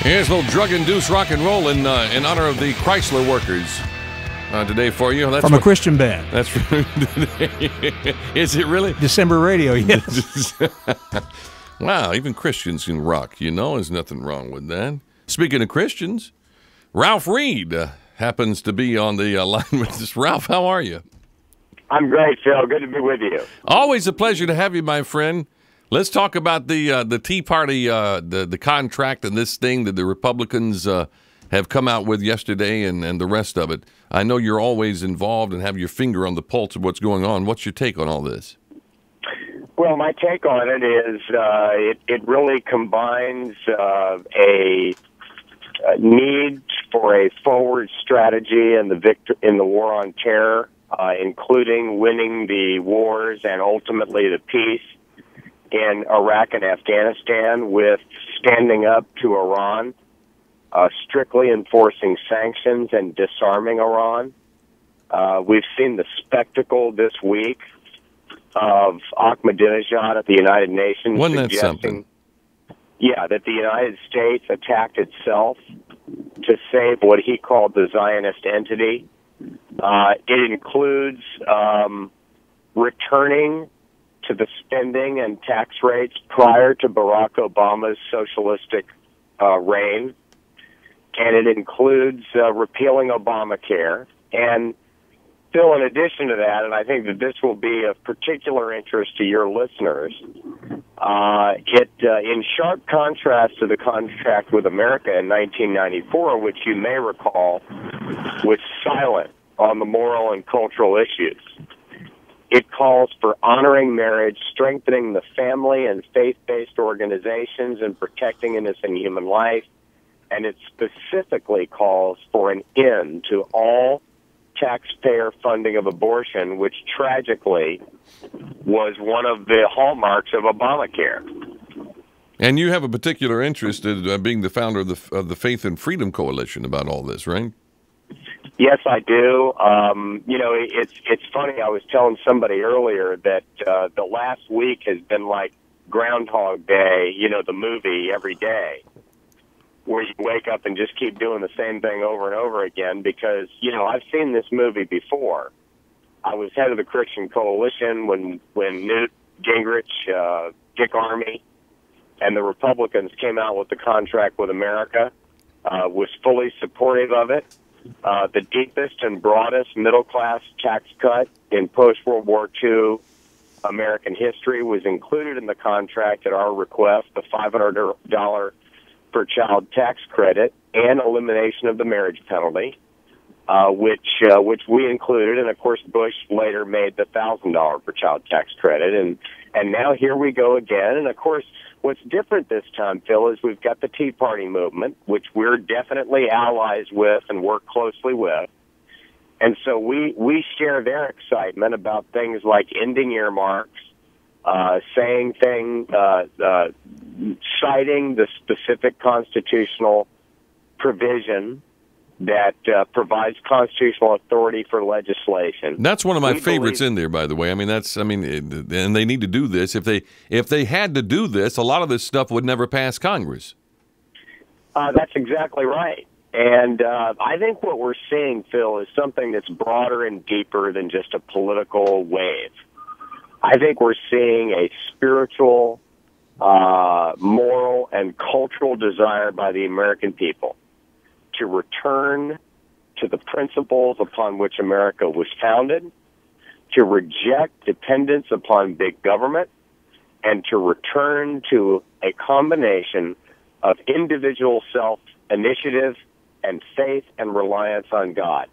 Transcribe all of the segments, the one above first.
Here's a little drug-induced rock and roll in honor of the Chrysler workers today for you. That's from a Christian band. That's Is it really? December Radio, yes. Wow, even Christians can rock, you know. There's nothing wrong with that. Speaking of Christians, Ralph Reed happens to be on the line with us. Ralph, how are you? I'm great, Phil. Good to be with you. Always a pleasure to have you, my friend. Let's talk about the Tea Party, the contract and this thing that the Republicans have come out with yesterday and the rest of it. I know you're always involved and have your finger on the pulse of what's going on. What's your take on all this? Well, my take on it is it really combines a need for a forward strategy in the war on terror, including winning the wars and ultimately the peace in Iraq and Afghanistan, with standing up to Iran, strictly enforcing sanctions and disarming Iran. We've seen the spectacle this week of Ahmadinejad at the United Nations suggesting, that the United States attacked itself to save what he called the Zionist entity. It includes returning to the spending and tax rates prior to Barack Obama's socialistic reign, and it includes repealing Obamacare. And Phil, in addition to that, and I think that this will be of particular interest to your listeners, in sharp contrast to the contract with America in 1994, which you may recall was silent on the moral and cultural issues. It calls for honoring marriage, strengthening the family and faith-based organizations, and protecting innocent human life. And it specifically calls for an end to all taxpayer funding of abortion, which tragically was one of the hallmarks of Obamacare. And you have a particular interest in being the founder of the Faith and Freedom Coalition about all this, right? Yes, I do. It's funny. I was telling somebody earlier that the last week has been like Groundhog Day, the movie, every day, where you wake up and just keep doing the same thing over and over again because, I've seen this movie before. I was head of the Christian Coalition when Newt Gingrich, Dick Armey, and the Republicans came out with the contract with America, was fully supportive of it. The deepest and broadest middle-class tax cut in post-World War II American history was included in the contract at our request, the $500 per child tax credit and elimination of the marriage penalty, which we included. And, of course, Bush later made the $1,000 per child tax credit. And now here we go again. And, of course, what's different this time, Phil, is we've got the Tea Party movement, which we're definitely allies with and work closely with. And so we share their excitement about things like ending earmarks, citing the specific constitutional provision that provides constitutional authority for legislation. That's one of my favorites in there, by the way. And they need to do this. If they had to do this, a lot of this stuff would never pass Congress. That's exactly right. And I think what we're seeing, Phil, is something that's broader and deeper than just a political wave. I think we're seeing a spiritual, moral, and cultural desire by the American people to return to the principles upon which America was founded, to reject dependence upon big government, and to return to a combination of individual self-initiative and faith and reliance on God.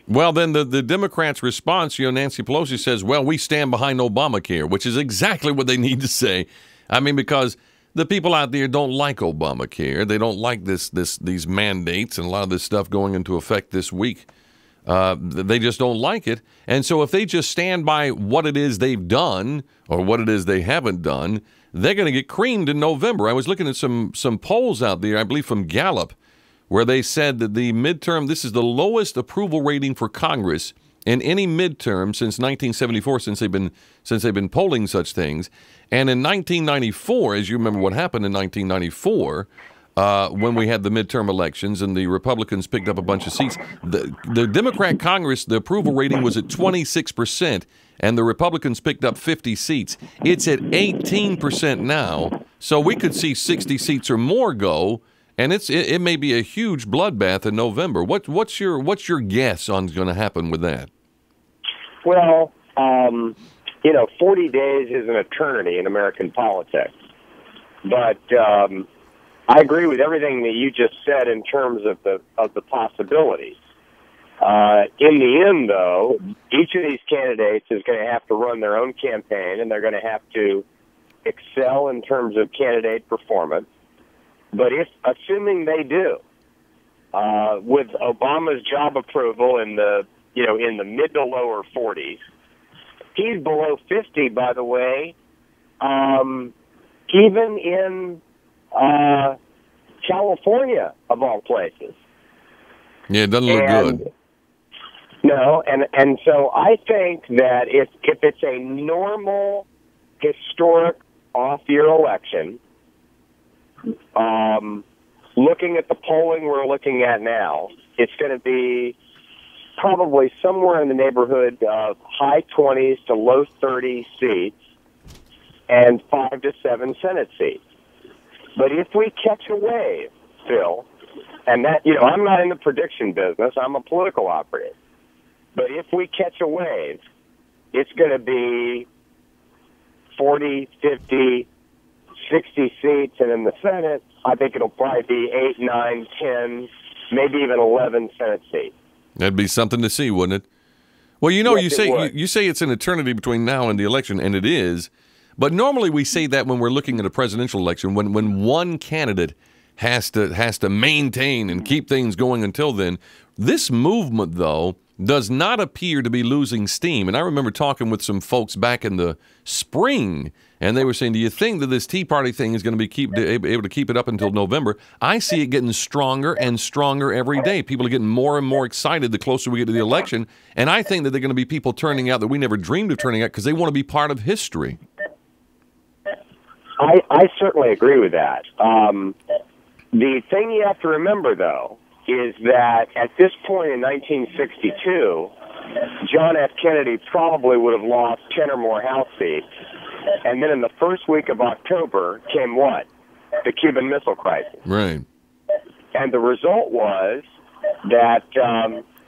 Well, then the Democrats' response, Nancy Pelosi says, well, we stand behind Obamacare, which is exactly what they need to say. Because the people out there don't like Obamacare. They don't like these mandates and a lot of this stuff going into effect this week. They just don't like it. And so if they just stand by what it is they've done or what it is they haven't done, they're going to get creamed in November. I was looking at some polls out there, I believe from Gallup, where they said that the midterm, this is the lowest approval rating for Congress in any midterm since 1974, since they've been polling such things. And in 1994, as you remember what happened in 1994, when we had the midterm elections and the Republicans picked up a bunch of seats. The Democrat Congress, the approval rating was at 26%, and the Republicans picked up 50 seats. It's at 18% now, so we could see 60 seats or more go, and it may be a huge bloodbath in November. What's your guess on what's going to happen with that? Well, 40 days is an eternity in American politics. But I agree with everything that you just said in terms of the possibilities. In the end, though, each of these candidates is going to have to run their own campaign, and they're going to have to excel in terms of candidate performance. But assuming they do, with Obama's job approval in the mid to lower 40s, he's below 50, by the way, even in California, of all places. Yeah, it doesn't look good. No, and so I think that if it's a normal, historic off-year election, looking at the polling we're looking at now, it's going to be probably somewhere in the neighborhood of high 20s to low 30 seats and 5 to 7 Senate seats. But if we catch a wave, Phil, and that, I'm not in the prediction business, I'm a political operative. But if we catch a wave, it's going to be 40, 50, 60 seats, and in the Senate, I think it'll probably be 8, 9, 10, maybe even 11 Senate seats. That'd be something to see, wouldn't it? Well, Yes, you say it's an eternity between now and the election, and it is. But normally we say that when we're looking at a presidential election, when one candidate has to maintain and keep things going until then. This movement, though, does not appear to be losing steam. And I remember talking with some folks back in the spring, and they were saying, do you think that this Tea Party thing is going to be able to keep it up until November? I see it getting stronger and stronger every day. People are getting more and more excited the closer we get to the election. And I think that there are going to be people turning out that we never dreamed of turning out because they want to be part of history. I certainly agree with that. The thing you have to remember, though, is that at this point in 1962, John F. Kennedy probably would have lost 10 or more House seats. And then in the first week of October came what? The Cuban Missile Crisis. Right. And the result was that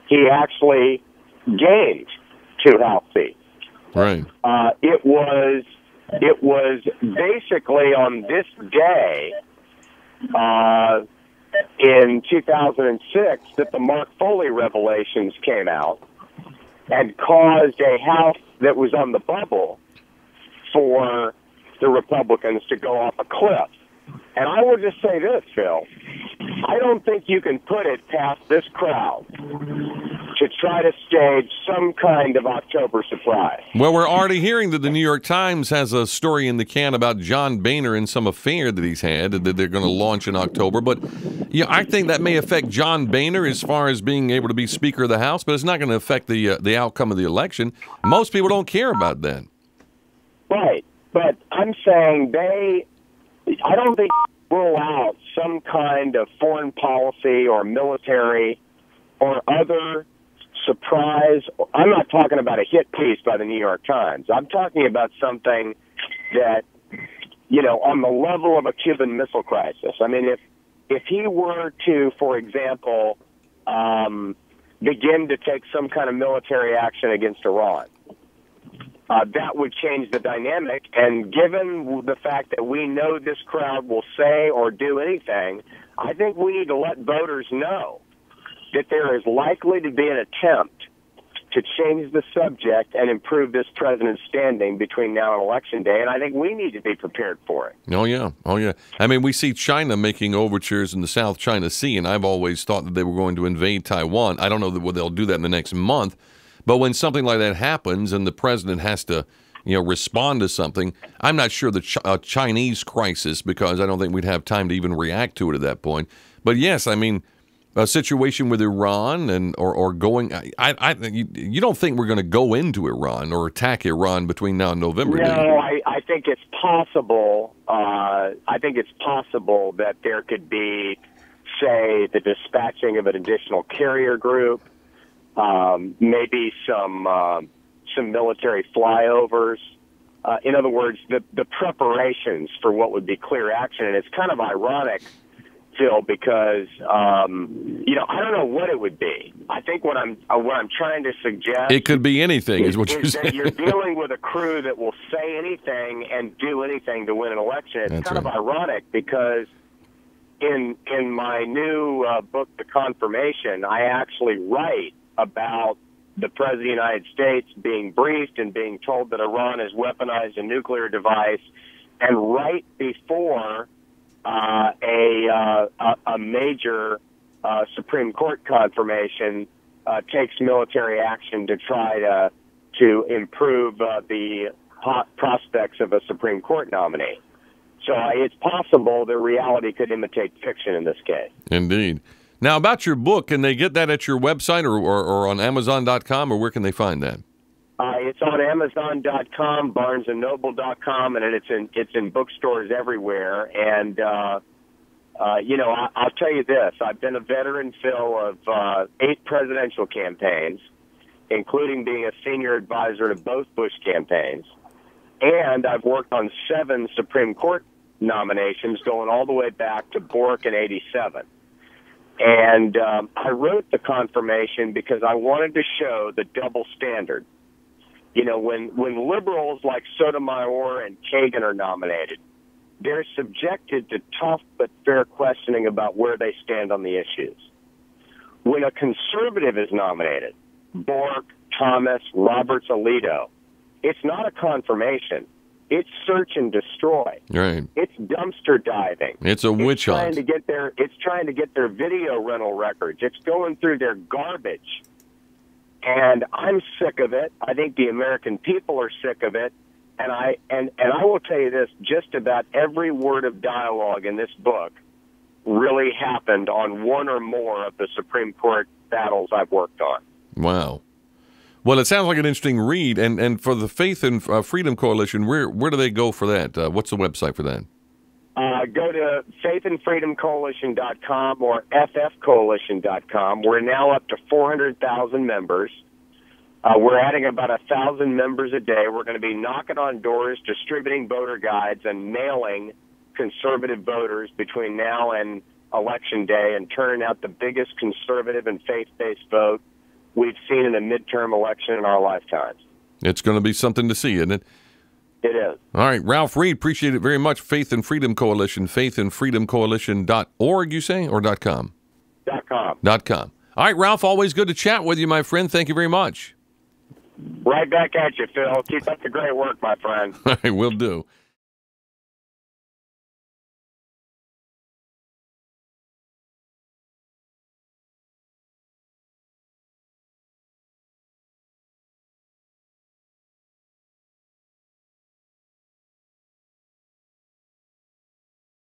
he actually gained 2 House seats. Right. It was basically on this day in 2006 that the Mark Foley revelations came out and caused a House that was on the bubble for the Republicans to go off a cliff. And I will just say this, Phil. I don't think you can put it past this crowd to try to stage some kind of October surprise. Well, we're already hearing that the New York Times has a story in the can about John Boehner and some affair that he's had that they're going to launch in October. But I think that may affect John Boehner as far as being able to be Speaker of the House, but it's not going to affect the outcome of the election. Most people don't care about that. Right. But I'm saying I don't think they rule out some kind of foreign policy or military or other surprise. I'm not talking about a hit piece by the New York Times. I'm talking about something that, on the level of a Cuban Missile Crisis. I mean, if he were to, for example, begin to take some kind of military action against Iran, that would change the dynamic. And given the fact that we know this crowd will say or do anything, I think we need to let voters know that there is likely to be an attempt to change the subject and improve this president's standing between now and Election Day, and I think we need to be prepared for it. Oh, yeah. Oh, yeah. I mean, we see China making overtures in the South China Sea, and I've always thought that they were going to invade Taiwan. I don't know that they'll do that in the next month, but when something like that happens and the president has to respond to something, I'm not sure the Chinese crisis, because I don't think we'd have time to even react to it at that point. But yes, I mean, a situation with Iran and or going? You don't think we're going to go into Iran or attack Iran between now and November? No, do you? I think it's possible. I think it's possible that there could be, say, the dispatching of an additional carrier group, maybe some military flyovers. In other words, the preparations for what would be clear action. And it's kind of ironic, Phil, because I don't know what it would be. I think what I'm trying to suggest, It could be anything, is what you're that saying. you're dealing with a crew that will say anything and do anything to win an election. It's That's kind right. of ironic because in my new book, The Confirmation, I actually write about the President of the United States being briefed and being told that Iran has weaponized a nuclear device, and right before a major Supreme Court confirmation takes military action to try to improve the prospects of a Supreme Court nominee. So it's possible that reality could imitate fiction in this case. Indeed. Now, about your book, can they get that at your website or on Amazon.com, or where can they find that? It's on Amazon.com, BarnesandNoble.com, and it's in bookstores everywhere. And I'll tell you this: I've been a veteran, Phil, of 8 presidential campaigns, including being a senior advisor to both Bush campaigns, and I've worked on 7 Supreme Court nominations, going all the way back to Bork in '87. And I wrote The Confirmation because I wanted to show the double standard. You know, when liberals like Sotomayor and Kagan are nominated, they're subjected to tough but fair questioning about where they stand on the issues. When a conservative is nominated, Bork, Thomas, Roberts, Alito, it's not a confirmation. It's search and destroy. Right. It's dumpster diving. It's a witch hunt. It's trying to get their video rental records. It's going through their garbage. And I'm sick of it. I think the American people are sick of it. And I will tell you this, just about every word of dialogue in this book really happened on one or more of the Supreme Court battles I've worked on. Wow. Well, it sounds like an interesting read. And for the Faith and Freedom Coalition, where do they go for that? What's the website for that? Go to faithandfreedomcoalition.com or ffcoalition.com. We're now up to 400,000 members. We're adding about 1,000 members a day. We're going to be knocking on doors, distributing voter guides, and mailing conservative voters between now and Election Day, and turning out the biggest conservative and faith-based vote we've seen in a midterm election in our lifetimes. It's going to be something to see, isn't it? It is. All right, Ralph Reed, appreciate it very much. Faith and Freedom Coalition, faithandfreedomcoalition.org, you say, or .com? .com. .com. All right, Ralph, always good to chat with you, my friend. Thank you very much. Right back at you, Phil. Keep up the great work, my friend. All right, will do.